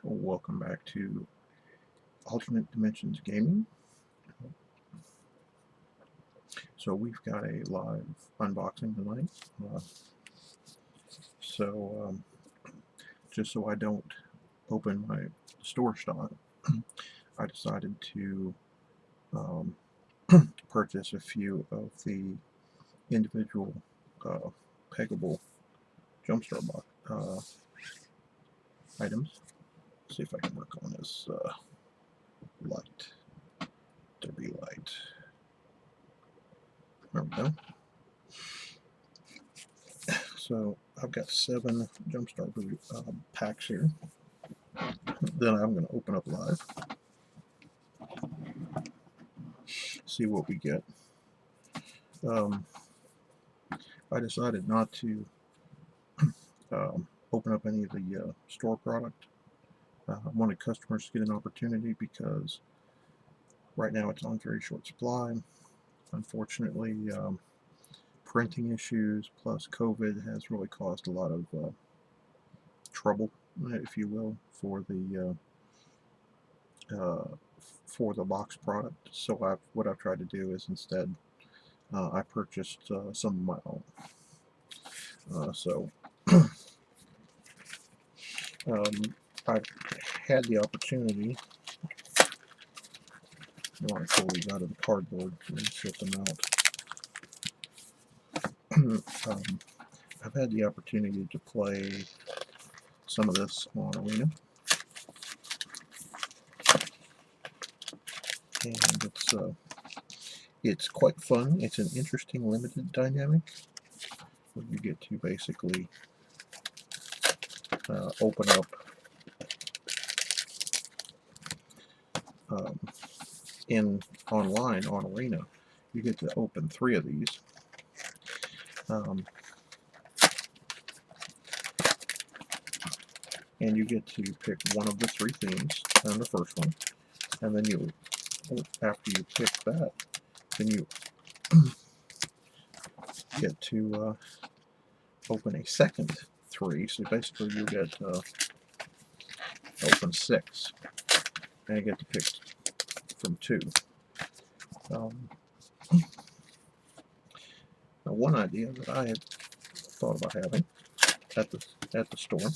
Welcome back to Alternate Dimensions Gaming. So we've got a live unboxing tonight. So just so I don't open my store stock, I decided to purchase a few of the individual peggable Jumpstart box items. See if I can work on this light. Derby light. There we go. So I've got 7 Jumpstart packs here. Then I'm going to open up live, see what we get. I decided not to open up any of the store product. I wanted customers to get an opportunity because right now it's on very short supply. Unfortunately, printing issues plus COVID has really caused a lot of trouble, if you will, for the box product. So what I've tried to do is instead I purchased some of my own. I've had the opportunity. I want to pull these out of the cardboard and set them out. I've had the opportunity to play some of this on Arena, and it's quite fun. It's an interesting limited dynamic where you get to basically open up online on Arena. You get to open 3 of these. And you get to pick one of the 3 themes on the first one, and then after you pick that, then you get to open a second 3. So basically you get open 6, and you get to pick from 2. Now one idea that I had thought about having at the store,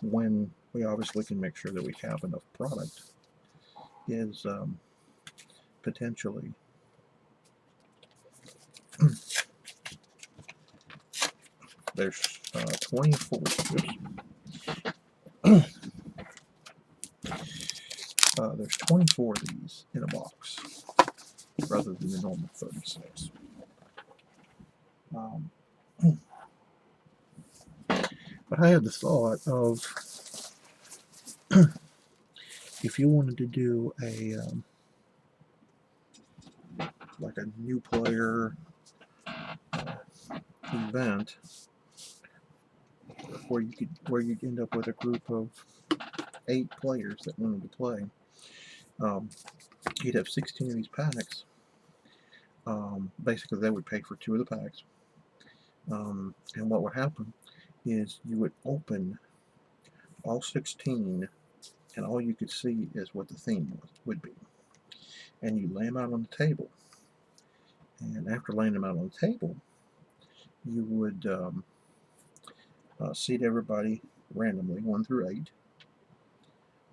when we obviously can make sure that we have enough product, is potentially there's 24 there's 24 of these in a box rather than the normal 36. But I had the thought of if you wanted to do a like a new player event where you'd end up with a group of 8 players that wanted to play. You'd have 16 of these packs. Basically, they would pay for 2 of the packs. And what would happen is you would open all 16, and all you could see is what the theme would be. And you lay them out on the table. And after laying them out on the table, you would seat everybody randomly, 1 through 8.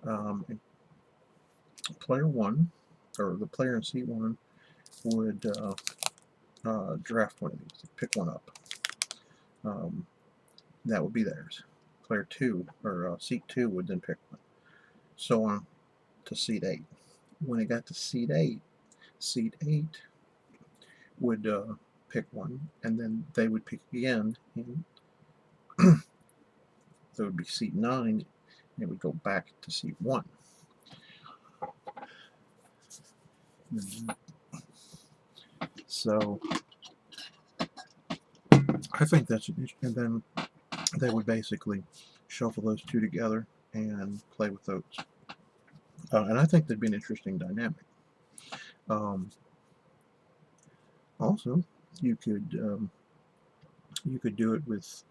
And player 1, or the player in seat 1, would draft one of these, pick one up. That would be theirs. Player 2, or seat 2, would then pick one. So on to seat 8. When it got to seat 8 would pick one, and then they would pick again, and there would be seat 9, and it would go back to seat 1. So I think that's an issue. And then they would basically shuffle those 2 together and play with those. And I think that'd be an interesting dynamic. Also, you could do it with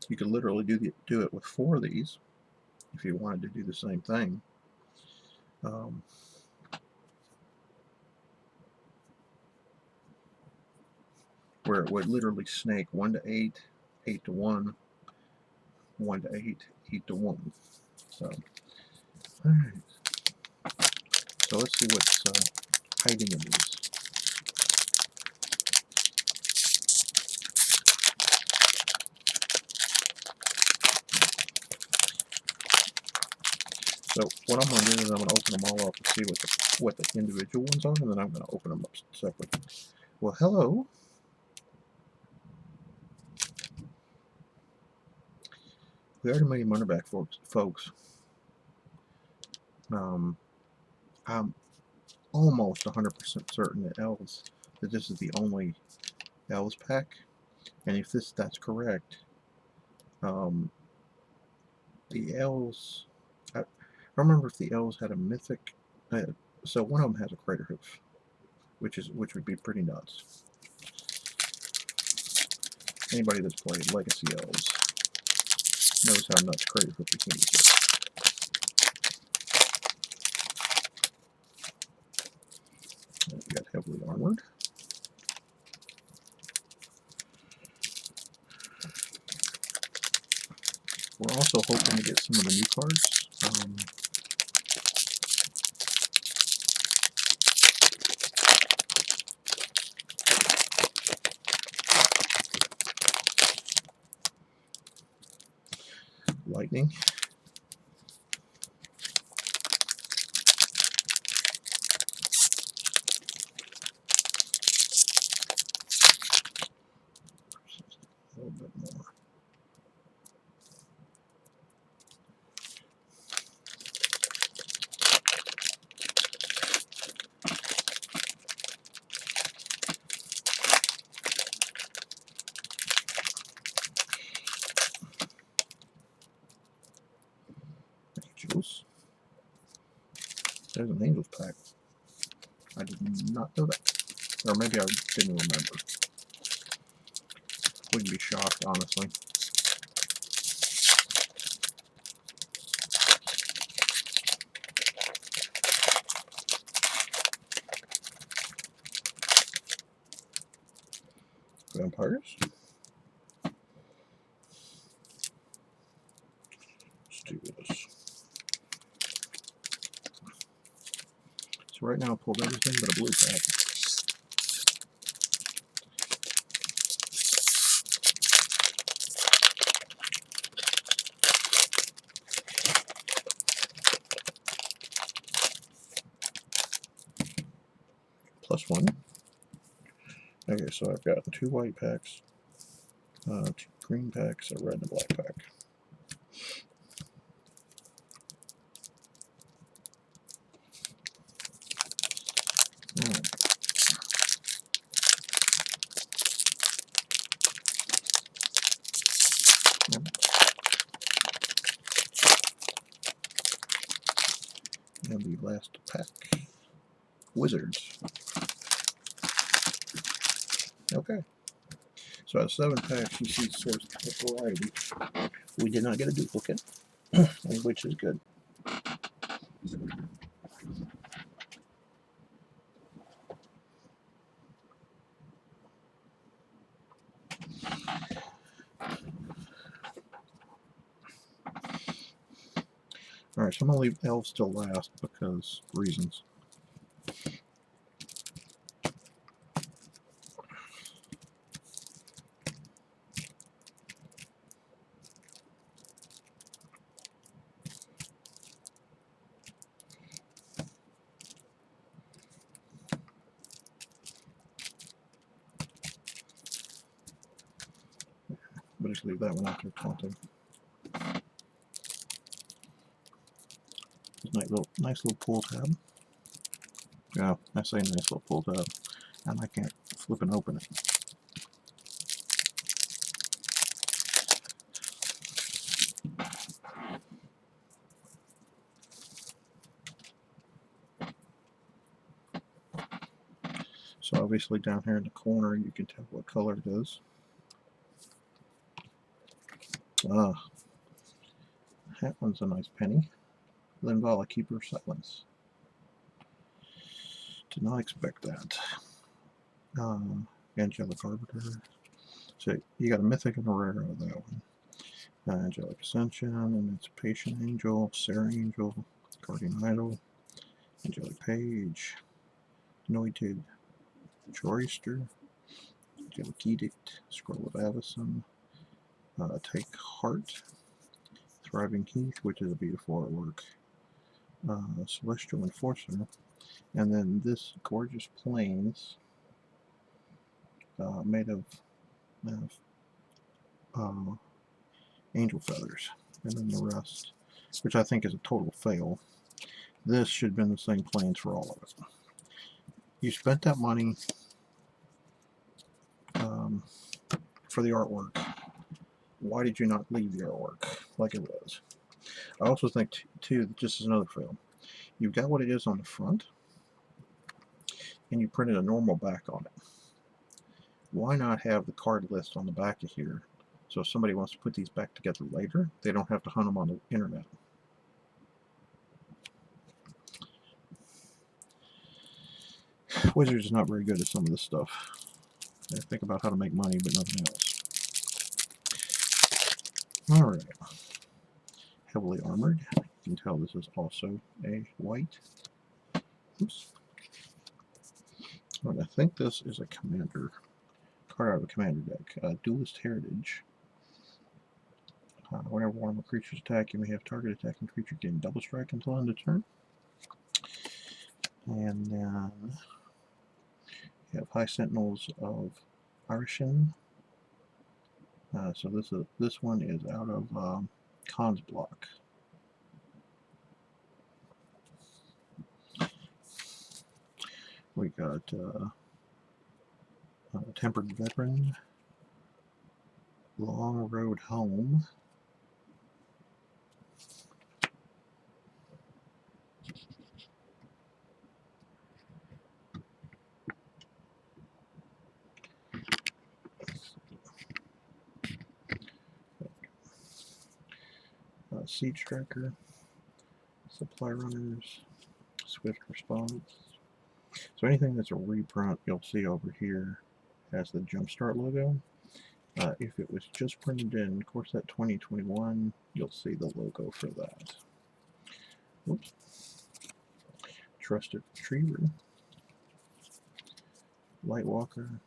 You could literally do it with 4 of these if you wanted to do the same thing. Where it would literally snake 1 to 8, 8 to 1, 1 to 8, 8 to 1. So, alright. So let's see what's hiding in these. So what I'm going to do is I'm going to open them all up and see what the individual ones are, and then I'm going to open them up separately. Well, hello. We already made money back, folks. I'm almost 100% certain that this is the only Elves pack, and if that's correct, the Elves. I don't remember if the Elves had a mythic. So one of them has a crater hoof, which would be pretty nuts. Anybody that's played Legacy Elves knows how nuts crater hoof bikinis are. We got heavily armored. We're also hoping to get some of the new cards. Lightning. A little bit more. Angels. There's an Angels pack. I did not know that. Or maybe I didn't remember. Wouldn't be shocked, honestly. Vampires. Let's do this. So right now I pulled everything but a blue pack. +1. Okay, so I've got 2 white packs, 2 green packs, a red and a black pack. Alright. And the last pack. Wizards. Okay. So out of 7 packs, you see source of variety. We did not get a duplicate, which is good. Alright, so I'm going to leave Elves till last because reasons. We'll just leave that one out there taunting. Nice little pull tab. Yeah, I say nice little pull tab, and I can't flip and open it. So obviously down here in the corner you can tell what color it is. That one's a nice penny. Linvala, keep your silence. Did not expect that. Angelic Arbiter. So you got a mythic and a rare out of that one. Angelic Ascension, and it's Patient Angel, Sarah Angel, Guardian Idol, Angelic Page, Anointed Chorister, Angelic Edict, Scroll of Avison, Take Heart, Thriving Heath, which is a beautiful artwork, Celestial Enforcer, and then this gorgeous Plains made of angel feathers, and then the rest, which I think is a total fail. This should have been the same Plains for all of it. You spent that money for the artwork. Why did you not leave the artwork like it was? I also think, too, that this is another fail. You've got what it is on the front, and you printed a normal back on it. Why not have the card list on the back of here, so if somebody wants to put these back together later, they don't have to hunt them on the internet? Wizards is not very good at some of this stuff. They think about how to make money, but nothing else. Alright. Heavily armored. You can tell this is also a white. Oops. Right, I think this is a commander card out of a commander deck. Duelist Heritage. Whenever one of the creatures attack, you may have target attacking creature gain double strike until end of turn. And then you have High Sentinels of Irishin. So this one is out of Khan's block. We got Tempered Veteran, Long Road Home, Siege Striker, Supply Runners, Swift Response. So anything that's a reprint you'll see over here has the Jumpstart logo. If it was just printed in Core Set 2021, you'll see the logo for that. Whoops. Trusted Retriever, Lightwalker,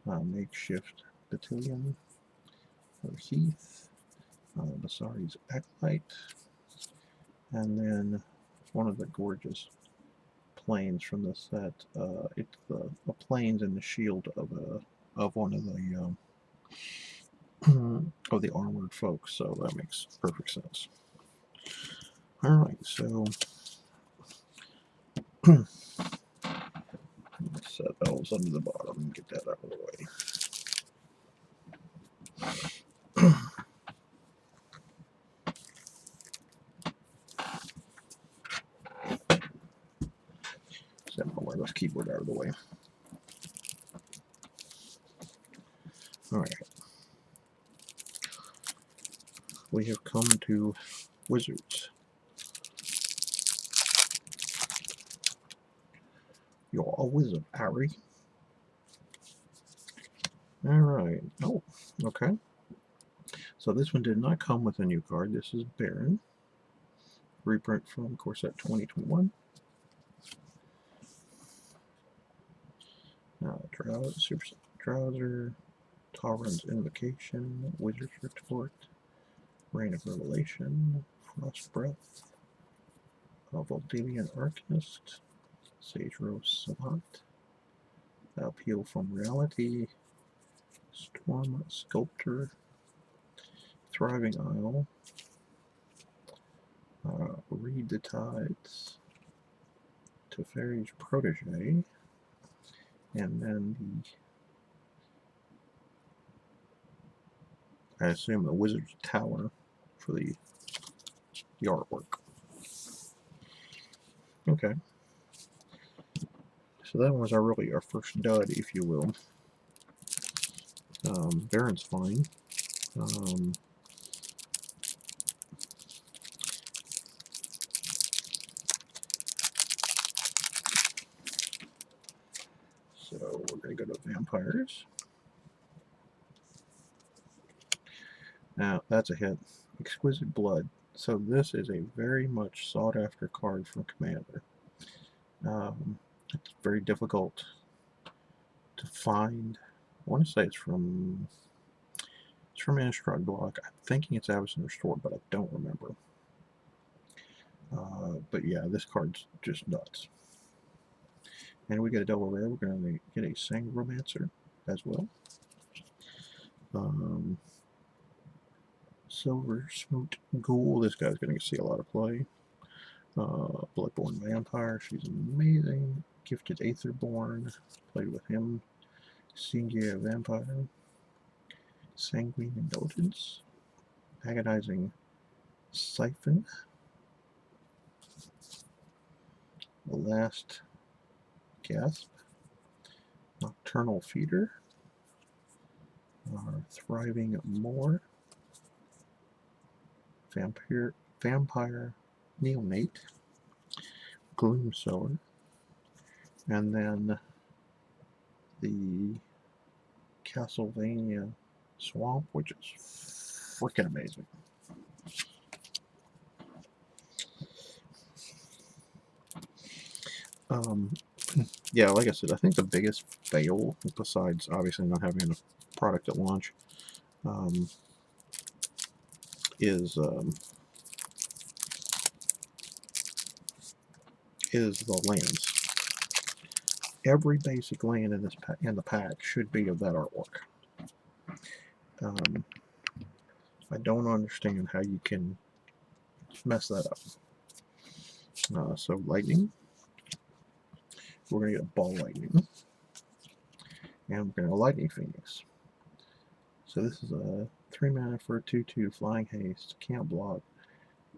Makeshift Battalion, Heath, Basari's Acolyte, and then one of the gorgeous Plains from the set. It's the Plains and the shield of one of the of the armored folks, so that makes perfect sense. Alright, so set those under the bottom and get that out of the way. Set my wireless keyboard out of the way. Alright. We have come to Wizards. You're a wizard, Harry. Alright. Oh, okay. So this one did not come with a new card. This is Baron. Reprint from Core Set 2021. Super Drowser, Tauren's Invocation, Wizard's Retort, Reign of Revelation, Frost Breath, Voldelian Arcanist, Sage Rose Savant, Appeal from Reality, Storm Sculptor, Thriving Isle, Read the Tides, Teferi's Protege, and then I assume the Wizard's Tower for the artwork. Okay. So that was really our first dud, if you will. Baron's fine. So we're going to go to vampires. Now, that's a hit. Exquisite Blood. So this is a very much sought after card from Commander. It's very difficult to find. I want to say it's from Innistrad Block. I'm thinking it's Avacyn Restored, but I don't remember. But yeah, this card's just nuts. And we get a double rare. We're going to get a Sangromancer as well. Silver Smoot Ghoul. This guy's going to see a lot of play. Bloodborne Vampire. She's amazing. Gifted Aetherborn. Played with him. Singia Vampire. Sanguine Indulgence. Agonizing Siphon. The Last Gasp. Nocturnal Feeder. Thriving Moor. Vampire Neonate. Gloom Sower. And then the Castlevania Swamp, which is freaking amazing. Yeah, like I said, I think the biggest fail, besides obviously not having a product at launch, is the lands. Every basic land in the pack should be of that artwork. I don't understand how you can mess that up. So lightning. We're going to get a Ball Lightning. And we're going to Lightning Phoenix. So this is a 3 mana for a 2/2 Flying Haste. Can't block.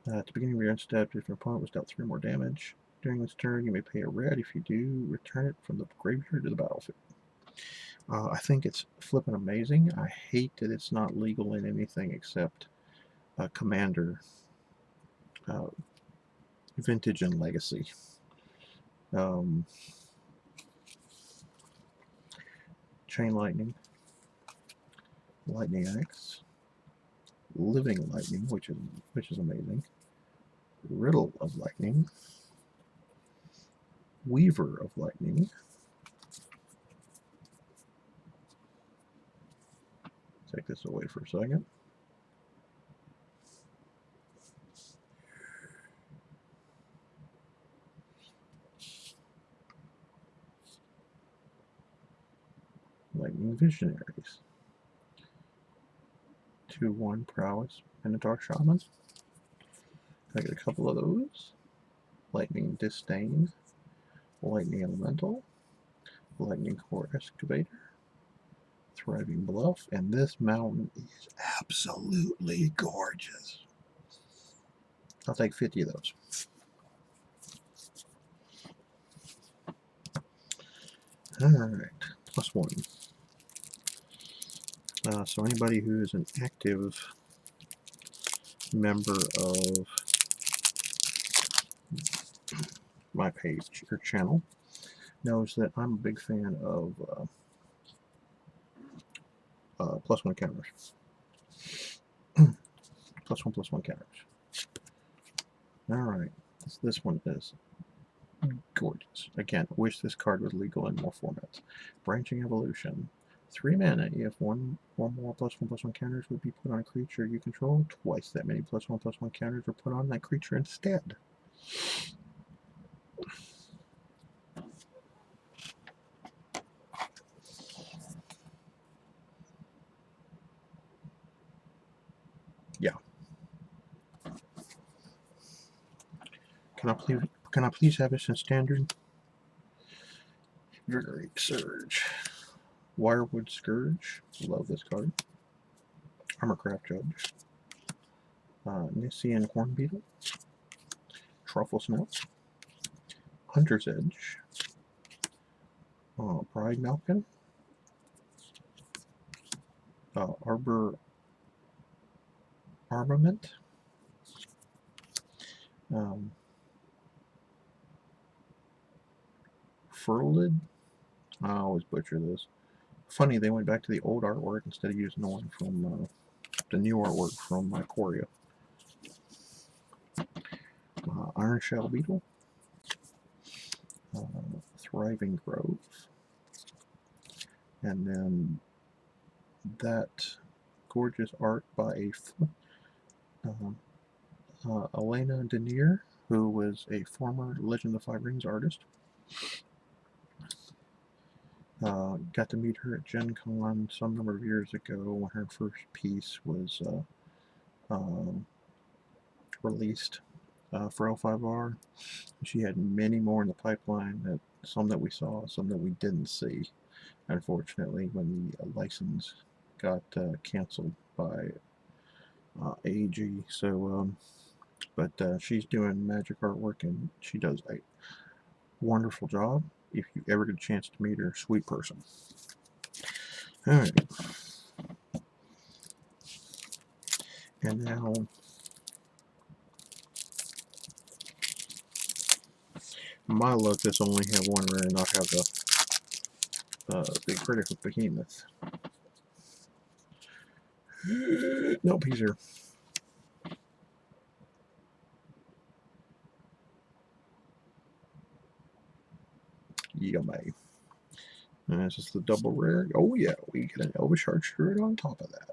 At the beginning of your end step, if your opponent was dealt 3 more damage during this turn, you may pay a red. If you do, return it from the graveyard to the battlefield. I think it's flipping amazing. I hate that it's not legal in anything except Commander, Vintage, and Legacy. Chain Lightning, Lightning Axe, Living Lightning, which is amazing. Riddle of Lightning, Weaver of Lightning. Take this away for a second. Lightning Visionaries. 2/1 Prowess, Minotaur Shaman. I get a couple of those. Lightning Disdain, Lightning Elemental, Lightning Core Excavator, Thriving Bluff, and this mountain is absolutely gorgeous. I'll take 50 of those. Alright, +1. So anybody who is an active member of my page or channel knows that I'm a big fan of +1 counters. +1/+1 counters. Alright, this one is gorgeous. Again, wish this card was legal in more formats. Branching Evolution. 3 mana. If 1 or more +1/+1 counters would be put on a creature you control, twice that many +1/+1 counters are put on that creature instead. Yeah. Can I please have this in standard? Vigorous Surge. Wirewood Scourge. Love this card. Armorcraft Judge. Nissian Hornbeetle. Truffle Snout. Hunter's Edge. Pride Malkin, Armament, Furlid. I always butcher this. Funny, they went back to the old artwork instead of using the one from the new artwork from Ikoria. Iron Shell Beetle, Thriving Grove, and then that gorgeous art by Elena Denier, who was a former Legend of Five Rings artist. Got to meet her at Gen Con some number of years ago when her first piece was released for L5R. She had many more in the pipeline, some that we saw, some that we didn't see, unfortunately, when the license got canceled by AEG. So, but she's doing magic artwork, and she does a wonderful job. If you ever get a chance to meet her, sweet person. Alright. And now, my luck, this only have one rare and not have the critical behemoth. Nope, he's here. Yummy. And this is the double rare. Oh yeah, we get an Elvish Archdruid on top of that.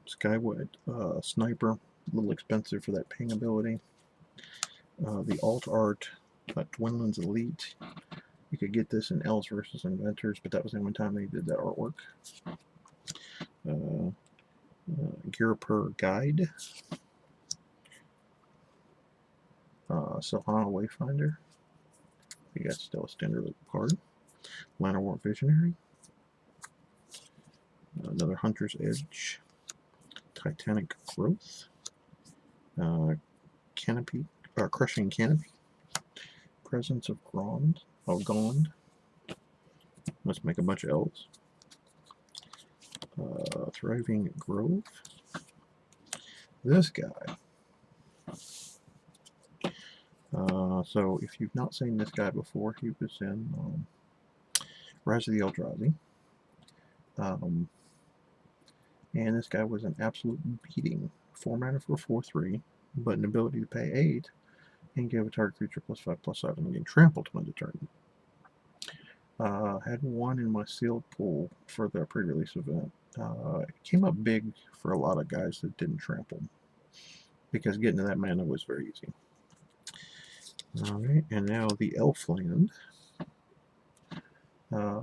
Skyward Sniper, a little expensive for that ping ability. The alt art, Dwindlin's Elite. You could get this in Elves versus Inventors, but that was the only time they did that artwork. Girapur Guide. Silhana Wayfinder. We got still a standard card. Llanowar Visionary. Another Hunter's Edge. Titanic Growth. Canopy, Crushing Canopy. Presence of Gond. Let's make a bunch of elves. Thriving Grove. This guy. So if you've not seen this guy before, he was in Rise of the Eldrazi. And this guy was an absolute beating. 4 mana for 4/3, but an ability to pay 8 and give a target creature +5/+7 and gain trampled when the turn. Had one in my sealed pool for the pre-release event. It came up big for a lot of guys that didn't trample, because getting to that mana was very easy. Alright, and now the Elfland,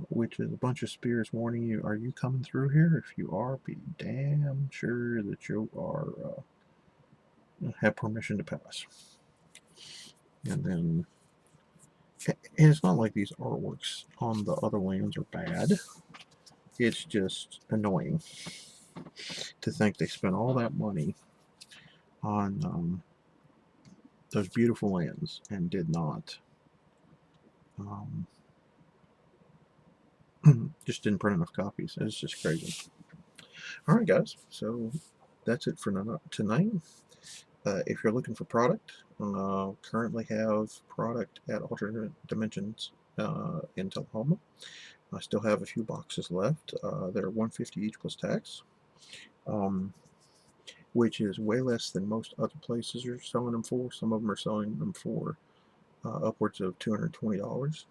which is a bunch of spears warning you, are you coming through here? If you are, be damn sure that you are have permission to pass. And then, and it's not like these artworks on the other lands are bad. It's just annoying to think they spent all that money on those beautiful lands and did not just didn't print enough copies. It's just crazy. Alright guys, so that's it for tonight. If you're looking for product, currently have product at Alternate Dimensions in Tullahoma. I still have a few boxes left. They're $150 each plus tax, which is way less than most other places are selling them for. Some of them are selling them for upwards of $220.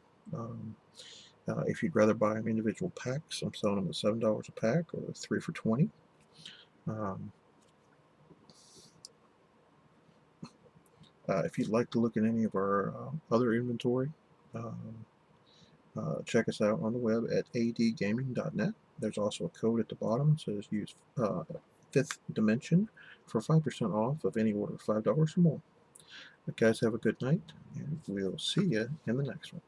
If you'd rather buy them individual packs, I'm selling them at $7 a pack, or 3 for $20. If you'd like to look at any of our other inventory, check us out on the web at adgaming.net. There's also a code at the bottom that says use 5th Dimension for 5% off of any order of $5 or more. But guys, have a good night, and we'll see you in the next one.